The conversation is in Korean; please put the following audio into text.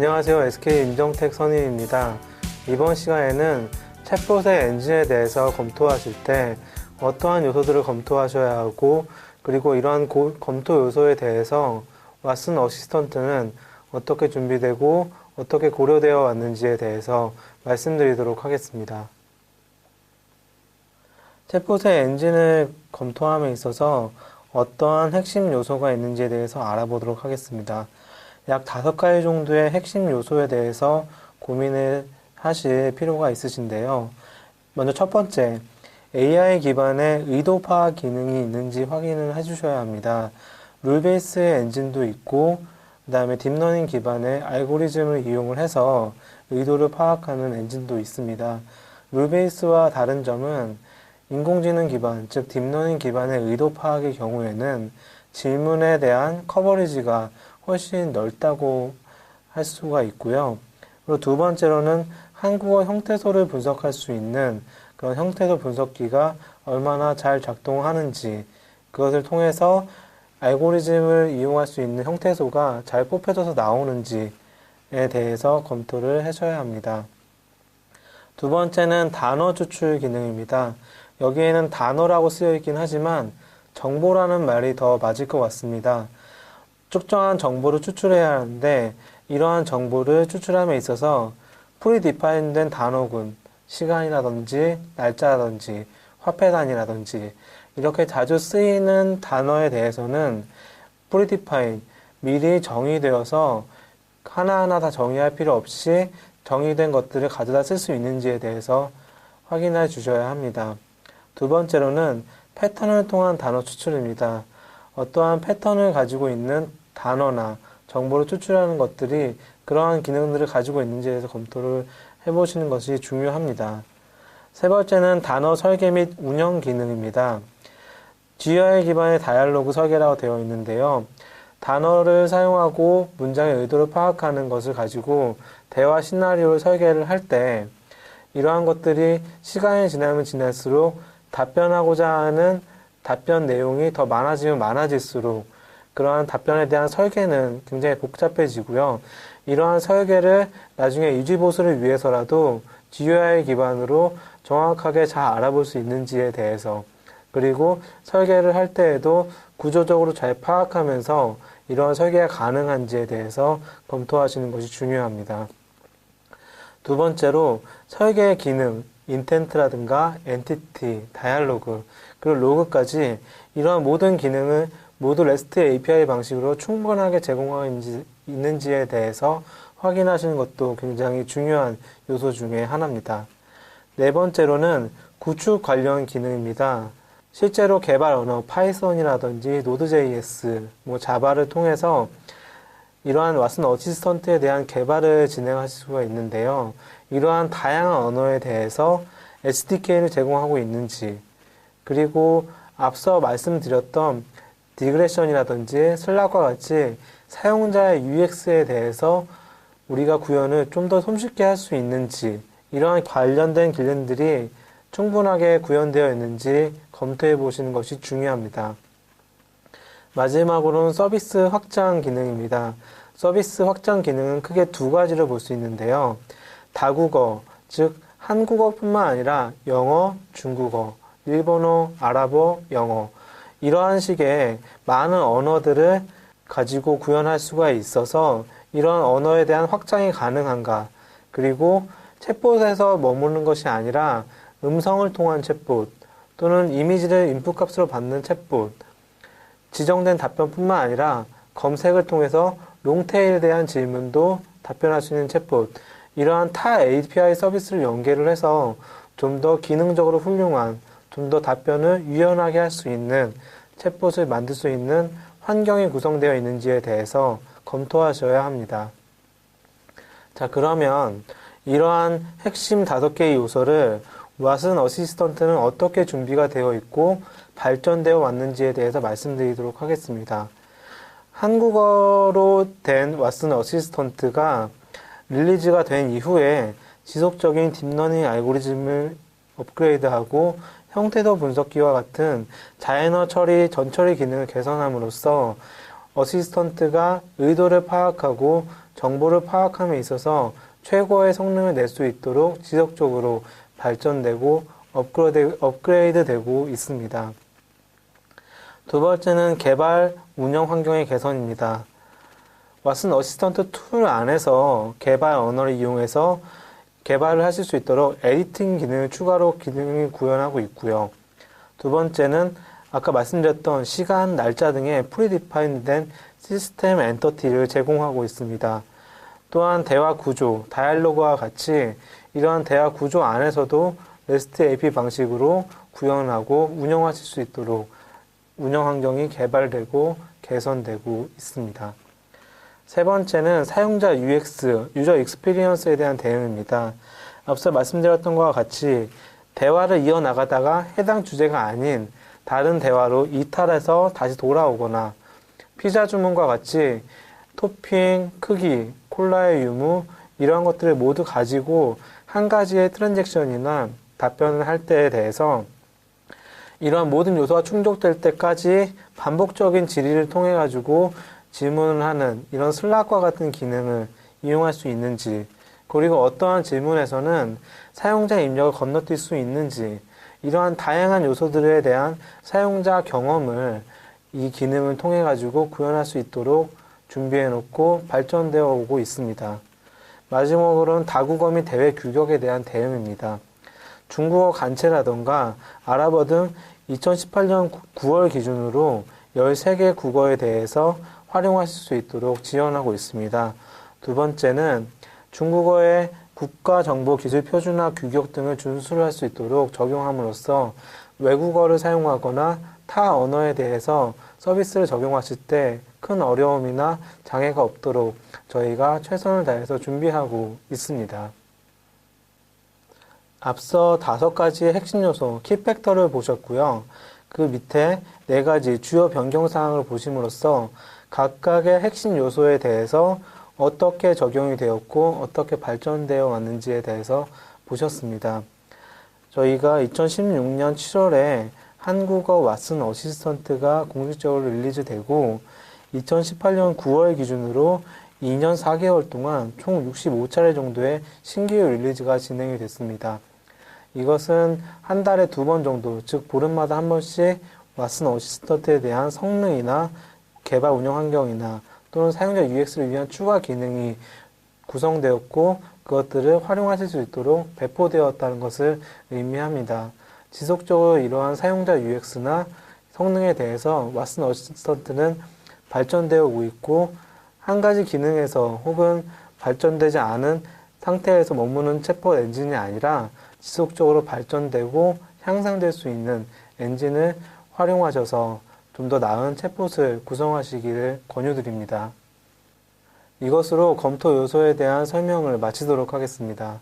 안녕하세요. SK 임정택 선임입니다. 이번 시간에는 챗봇의 엔진에 대해서 검토하실 때 어떠한 요소들을 검토하셔야 하고, 그리고 이러한 검토 요소에 대해서 왓슨 어시스턴트는 어떻게 준비되고 어떻게 고려되어 왔는지에 대해서 말씀드리도록 하겠습니다. 챗봇의 엔진을 검토함에 있어서 어떠한 핵심 요소가 있는지에 대해서 알아보도록 하겠습니다. 약 5가지 정도의 핵심 요소에 대해서 고민을 하실 필요가 있으신데요. 먼저 첫 번째, AI 기반의 의도 파악 기능이 있는지 확인을 해주셔야 합니다. 룰 베이스의 엔진도 있고, 그 다음에 딥러닝 기반의 알고리즘을 이용을 해서 의도를 파악하는 엔진도 있습니다. 룰 베이스와 다른 점은 인공지능 기반, 즉 딥러닝 기반의 의도 파악의 경우에는 질문에 대한 커버리지가 훨씬 넓다고 할 수가 있고요. 그리고 두 번째로는 한국어 형태소를 분석할 수 있는 그런 형태소 분석기가 얼마나 잘 작동하는지, 그것을 통해서 알고리즘을 이용할 수 있는 형태소가 잘 뽑혀져서 나오는지에 대해서 검토를 하셔야 합니다. 두 번째는 단어 추출 기능입니다. 여기에는 단어라고 쓰여 있긴 하지만 정보라는 말이 더 맞을 것 같습니다. 특정한 정보를 추출해야 하는데, 이러한 정보를 추출함에 있어서 프리디파인된 단어군, 시간이라든지 날짜라든지 화폐 단위라든지 이렇게 자주 쓰이는 단어에 대해서는 프리디파인, 미리 정의되어서 하나하나 다 정의할 필요 없이 정의된 것들을 가져다 쓸 수 있는지에 대해서 확인해 주셔야 합니다. 두 번째로는 패턴을 통한 단어 추출입니다. 어떠한 패턴을 가지고 있는 단어나 정보를 추출하는 것들이 그러한 기능들을 가지고 있는지에 대해서 검토를 해보시는 것이 중요합니다. 세 번째는 단어 설계 및 운영 기능입니다. GUI 기반의 다이얼로그 설계라고 되어 있는데요. 단어를 사용하고 문장의 의도를 파악하는 것을 가지고 대화 시나리오를 설계를 할 때 이러한 것들이 시간이 지나면 지날수록 답변하고자 하는 답변 내용이 더 많아지면 많아질수록 그러한 답변에 대한 설계는 굉장히 복잡해지고요. 이러한 설계를 나중에 유지보수를 위해서라도 GUI 기반으로 정확하게 잘 알아볼 수 있는지에 대해서, 그리고 설계를 할 때에도 구조적으로 잘 파악하면서 이러한 설계가 가능한지에 대해서 검토하시는 것이 중요합니다. 두 번째로 설계 기능, 인텐트라든가 엔티티, 다이얼로그, 그리고 로그까지 이러한 모든 기능을 모두 REST API 방식으로 충분하게 제공하고 있는지에 대해서 확인하시는 것도 굉장히 중요한 요소 중에 하나입니다. 네 번째로는 구축 관련 기능입니다. 실제로 개발 언어 파이썬이라든지 노드.js, 자바를 통해서 이러한 왓슨 어시스턴트에 대한 개발을 진행하실 수가 있는데요. 이러한 다양한 언어에 대해서 SDK를 제공하고 있는지, 그리고 앞서 말씀드렸던 디그레션이라든지 슬락과 같이 사용자의 UX에 대해서 우리가 구현을 좀 더 손쉽게 할 수 있는지, 이러한 관련된 기능들이 충분하게 구현되어 있는지 검토해 보시는 것이 중요합니다. 마지막으로는 서비스 확장 기능입니다. 서비스 확장 기능은 크게 두 가지로 볼 수 있는데요. 다국어, 즉 한국어뿐만 아니라 영어, 중국어, 일본어, 아랍어, 영어, 이러한 식의 많은 언어들을 가지고 구현할 수가 있어서 이런 언어에 대한 확장이 가능한가, 그리고 챗봇에서 머무는 것이 아니라 음성을 통한 챗봇 또는 이미지를 인풋 값으로 받는 챗봇, 지정된 답변뿐만 아니라 검색을 통해서 롱테일에 대한 질문도 답변할 수 있는 챗봇, 이러한 타 API 서비스를 연계를 해서 좀 더 기능적으로 훌륭한, 좀 더 답변을 유연하게 할 수 있는 챗봇을 만들 수 있는 환경이 구성되어 있는지에 대해서 검토하셔야 합니다. 자, 그러면 이러한 핵심 5개의 요소를 왓슨 어시스턴트는 어떻게 준비가 되어 있고 발전되어 왔는지에 대해서 말씀드리도록 하겠습니다. 한국어로 된 왓슨 어시스턴트가 릴리즈가 된 이후에 지속적인 딥러닝 알고리즘을 업그레이드하고 형태도 분석기와 같은 자연어 처리, 전처리 기능을 개선함으로써 어시스턴트가 의도를 파악하고 정보를 파악함에 있어서 최고의 성능을 낼 수 있도록 지속적으로 발전되고 업그레이드되고 있습니다. 두 번째는 개발 운영 환경의 개선입니다. 왓슨 어시스턴트 툴 안에서 개발 언어를 이용해서 개발을 하실 수 있도록 에디팅 기능을 추가로 기능을 구현하고 있고요. 두 번째는 아까 말씀드렸던 시간, 날짜 등의 프리디파인된 시스템 엔터티를 제공하고 있습니다. 또한 대화 구조, 다이얼로그와 같이 이러한 대화 구조 안에서도 REST API 방식으로 구현하고 운영하실 수 있도록 운영 환경이 개발되고 개선되고 있습니다. 세 번째는 사용자 UX, 유저 익스피리언스에 대한 대응입니다. 앞서 말씀드렸던 것과 같이 대화를 이어나가다가 해당 주제가 아닌 다른 대화로 이탈해서 다시 돌아오거나 피자 주문과 같이 토핑, 크기, 콜라의 유무 이러한 것들을 모두 가지고 한 가지의 트랜잭션이나 답변을 할 때에 대해서 이러한 모든 요소가 충족될 때까지 반복적인 질의를 통해 가지고 질문을 하는 이런 슬락과 같은 기능을 이용할 수 있는지, 그리고 어떠한 질문에서는 사용자 입력을 건너뛸 수 있는지, 이러한 다양한 요소들에 대한 사용자 경험을 이 기능을 통해 가지고 구현할 수 있도록 준비해 놓고 발전되어 오고 있습니다. 마지막으로는 다국어 및 대외 규격에 대한 대응입니다. 중국어 간체라던가 아랍어 등 2018년 9월 기준으로 13개 국어에 대해서 활용하실 수 있도록 지원하고 있습니다. 두 번째는 중국어의 국가정보기술표준화 규격 등을 준수할 수 있도록 적용함으로써 외국어를 사용하거나 타 언어에 대해서 서비스를 적용하실 때 큰 어려움이나 장애가 없도록 저희가 최선을 다해서 준비하고 있습니다. 앞서 5가지의 핵심 요소, 키팩터를 보셨고요. 그 밑에 4가지 주요 변경사항을 보심으로써 각각의 핵심 요소에 대해서 어떻게 적용이 되었고 어떻게 발전되어 왔는지에 대해서 보셨습니다. 저희가 2016년 7월에 한국어 왓슨 어시스턴트가 공식적으로 릴리즈되고 2018년 9월 기준으로 2년 4개월 동안 총 65차례 정도의 신규 릴리즈가 진행이 됐습니다. 이것은 한 달에 2번 정도, 즉 보름마다 한 번씩 왓슨 어시스턴트에 대한 성능이나 개발 운영 환경이나 또는 사용자 UX를 위한 추가 기능이 구성되었고 그것들을 활용하실 수 있도록 배포되었다는 것을 의미합니다. 지속적으로 이러한 사용자 UX나 성능에 대해서 왓슨 어시스턴트는 발전되어 오고 있고 한 가지 기능에서 혹은 발전되지 않은 상태에서 머무는 챗봇 엔진이 아니라 지속적으로 발전되고 향상될 수 있는 엔진을 활용하셔서 좀 더 나은 챗봇을 구성하시기를 권유드립니다. 이것으로 검토 요소에 대한 설명을 마치도록 하겠습니다.